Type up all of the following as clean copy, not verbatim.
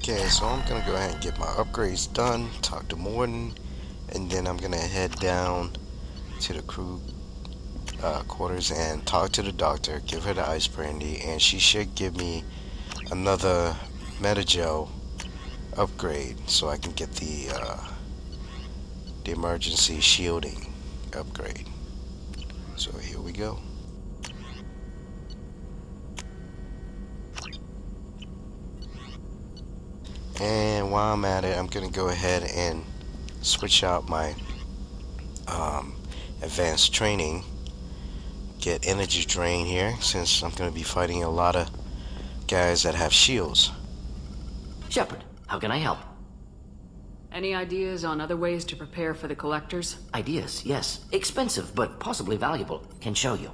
Okay, so I'm gonna go ahead and get my upgrades done, talk to Morton, and then I'm gonna head down to the crew quarters and talk to the doctor, give her the ice brandy, and she should give me another Metagel upgrade so I can get the emergency shielding upgrade. So here we go. And while I'm at it, I'm gonna go ahead and switch out my advanced training, get energy drain here since I'm gonna be fighting a lot of guys that have shields. Shepard, how can I help? Any ideas on other ways to prepare for the collectors? Ideas, yes. Expensive, but possibly valuable. Can show you.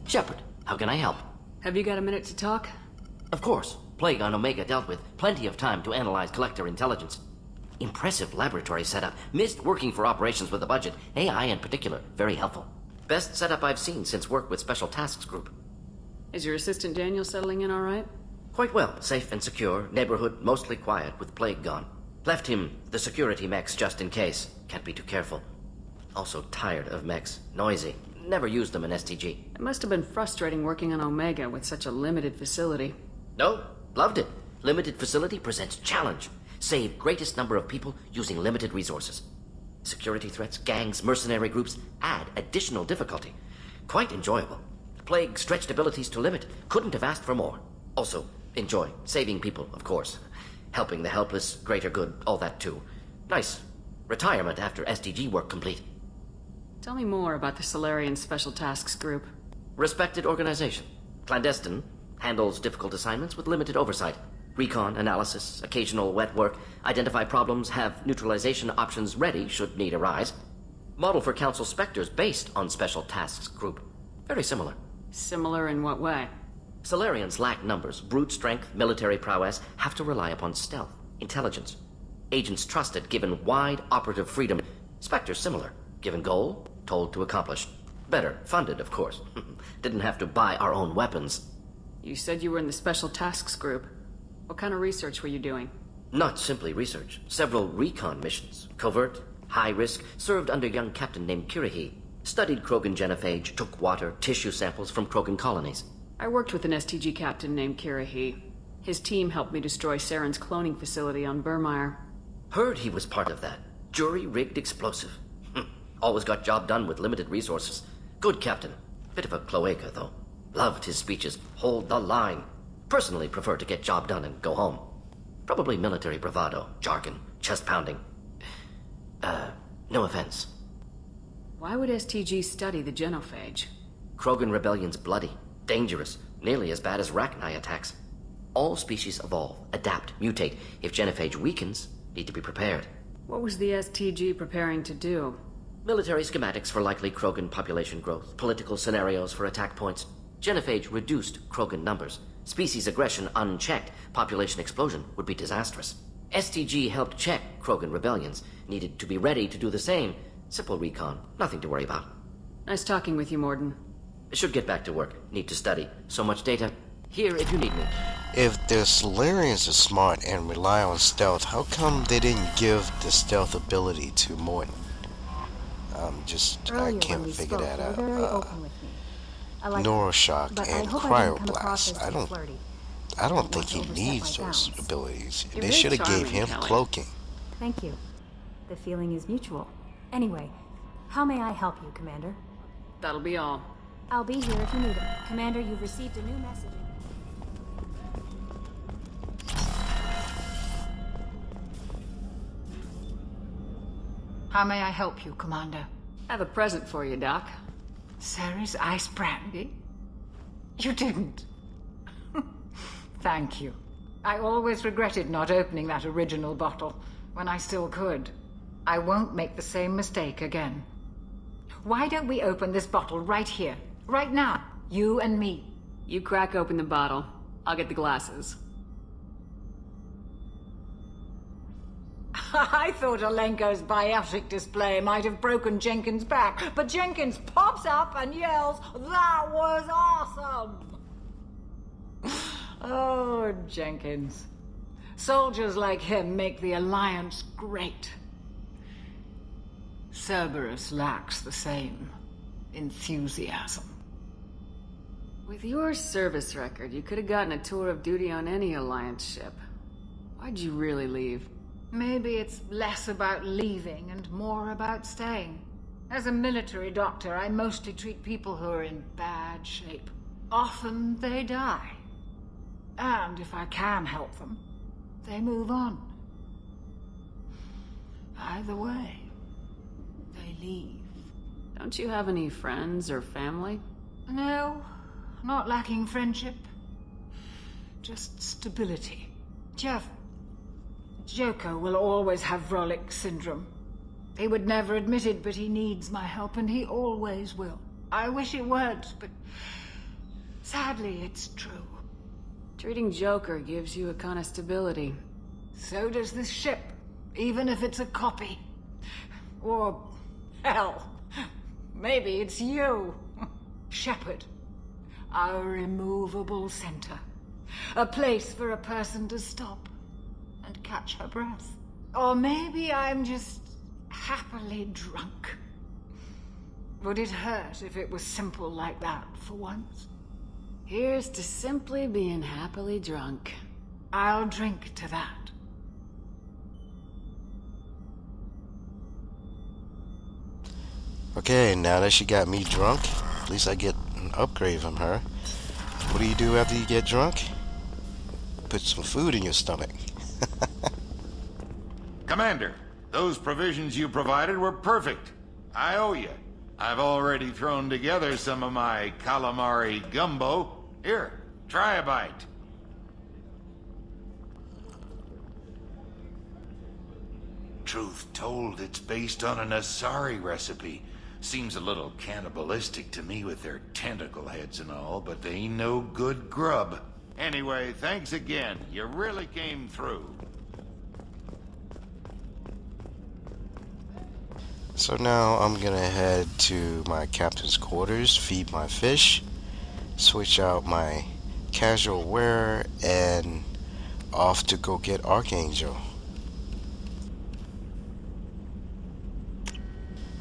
Shepard, how can I help? Have you got a minute to talk? Of course. Plague on Omega dealt with. Plenty of time to analyze collector intelligence. Impressive laboratory setup. Missed working for operations with a budget. AI in particular, very helpful. Best setup I've seen since work with Special Tasks Group. Is your assistant Daniel settling in all right? Quite well. Safe and secure. Neighborhood mostly quiet with Plague gone. Left him the security mechs just in case. Can't be too careful. Also tired of mechs. Noisy. Never used them in STG. It must have been frustrating working on Omega with such a limited facility. No, loved it. Limited facility presents challenge. Save greatest number of people using limited resources. Security threats, gangs, mercenary groups add additional difficulty. Quite enjoyable. Plague stretched abilities to limit. Couldn't have asked for more. Also, enjoy. Saving people, of course. Helping the helpless, greater good, all that too. Nice. Retirement after STG work complete. Tell me more about the Salarian Special Tasks Group. Respected organization. Clandestine. Handles difficult assignments with limited oversight. Recon, analysis, occasional wet work. Identify problems, have neutralization options ready should need arise. Model for Council Spectres based on Special Tasks Group. Very similar. Similar in what way? Salarians lack numbers, brute strength, military prowess, have to rely upon stealth, intelligence. Agents trusted, given wide operative freedom. Spectres similar. Given goal, told to accomplish. Better, funded, of course. Didn't have to buy our own weapons. You said you were in the Special Tasks Group. What kind of research were you doing? Not simply research. Several recon missions. Covert, high risk, served under a young captain named Kirihi. Studied Krogan genophage, took water, tissue samples from Krogan colonies. I worked with an STG captain named Kirihi. His team helped me destroy Saren's cloning facility on Burmire. Heard he was part of that. Jury-rigged explosive. Always got job done with limited resources. Good captain. Bit of a cloaca, though. Loved his speeches. Hold the line. Personally prefer to get job done and go home. Probably military bravado, jargon, chest pounding. No offense. Why would STG study the genophage? Krogan rebellion's bloody, dangerous, nearly as bad as Rachni attacks. All species evolve, adapt, mutate. If genophage weakens, need to be prepared. What was the STG preparing to do? Military schematics for likely Krogan population growth, political scenarios for attack points. Genophage reduced Krogan numbers. Species aggression unchecked, population explosion would be disastrous. STG helped check Krogan rebellions, needed to be ready to do the same. Simple recon, nothing to worry about. Nice talking with you, Morden. Should get back to work, need to study. So much data. Here if you need me. If the Solarians are smart and rely on stealth, how come they didn't give the stealth ability to Morton? I can't figure that out. Neuroshock and Cryoblast. I don't think he needs those abilities. They should have gave him cloaking. Thank you. The feeling is mutual. Anyway, how may I help you, Commander? That'll be all. I'll be here if you need it. Commander, you've received a new message. How may I help you, Commander? I have a present for you, Doc. Sarah's ice brandy? You didn't. Thank you. I always regretted not opening that original bottle when I still could. I won't make the same mistake again. Why don't we open this bottle right here, right now? You and me. You crack open the bottle. I'll get the glasses. I thought Alenko's biotic display might have broken Jenkins' back, but Jenkins pops up and yells, "That was awesome!" Oh, Jenkins. Soldiers like him make the Alliance great. Cerberus lacks the same enthusiasm. With your service record, you could have gotten a tour of duty on any Alliance ship. Why'd you really leave? Maybe it's less about leaving and more about staying. As a military doctor, I mostly treat people who are in bad shape. Often they die. And if I can help them, they move on. Either way, they leave. Don't you have any friends or family? No, not lacking friendship. Just stability. Jeff, Joko will always have Vrolik syndrome. He would never admit it, but he needs my help, and he always will. I wish it weren't, but sadly, it's true. Treating Joker gives you a kind of stability. So does this ship, even if it's a copy. Or, hell, maybe it's you. Shepard. Our immovable center. A place for a person to stop and catch her breath. Or maybe I'm just happily drunk. Would it hurt if it was simple like that for once? Here's to simply being happily drunk. I'll drink to that. Okay, now that she got me drunk, at least I get an upgrade from her. What do you do after you get drunk? Put some food in your stomach. Commander, those provisions you provided were perfect. I owe you. I've already thrown together some of my calamari gumbo. Here, try a bite. Truth told, it's based on an Asari recipe. Seems a little cannibalistic to me with their tentacle heads and all, but they ain't no good grub. Anyway, thanks again. You really came through. So now I'm gonna head to my captain's quarters, feed my fish, switch out my casual wear, and off to go get Archangel.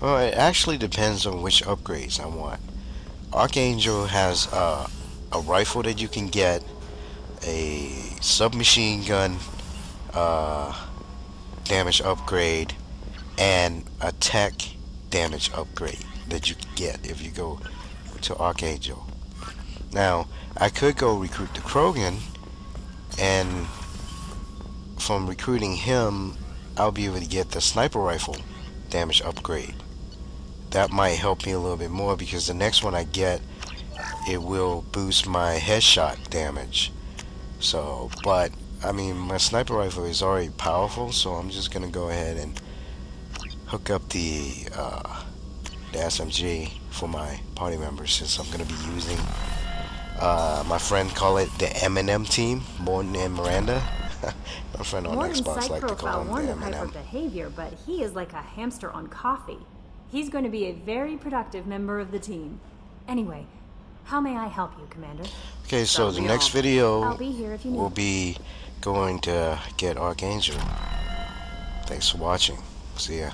Well, it actually depends on which upgrades I want. Archangel has a rifle that you can get, a submachine gun damage upgrade, and a tech damage upgrade that you can get if you go to Archangel. Now, I could go recruit the Krogan, and from recruiting him, I'll be able to get the sniper rifle damage upgrade. That might help me a little bit more because the next one I get, it will boost my headshot damage. So, but I mean, my sniper rifle is already powerful, so I'm just gonna go ahead and hook up the SMG for my party members, since I'm gonna be using my friend call it the M&M team, Morton and Miranda. My friend on Morton's Xbox psych like to profile call him warned the of M&M. hyperbehavior, but he is like a hamster on coffee. He's going to be a very productive member of the team. Anyway, how may I help you, Commander? Okay, so That'll the be next all. video I'll be here if you need. will be going to get Archangel. Thanks for watching. See ya.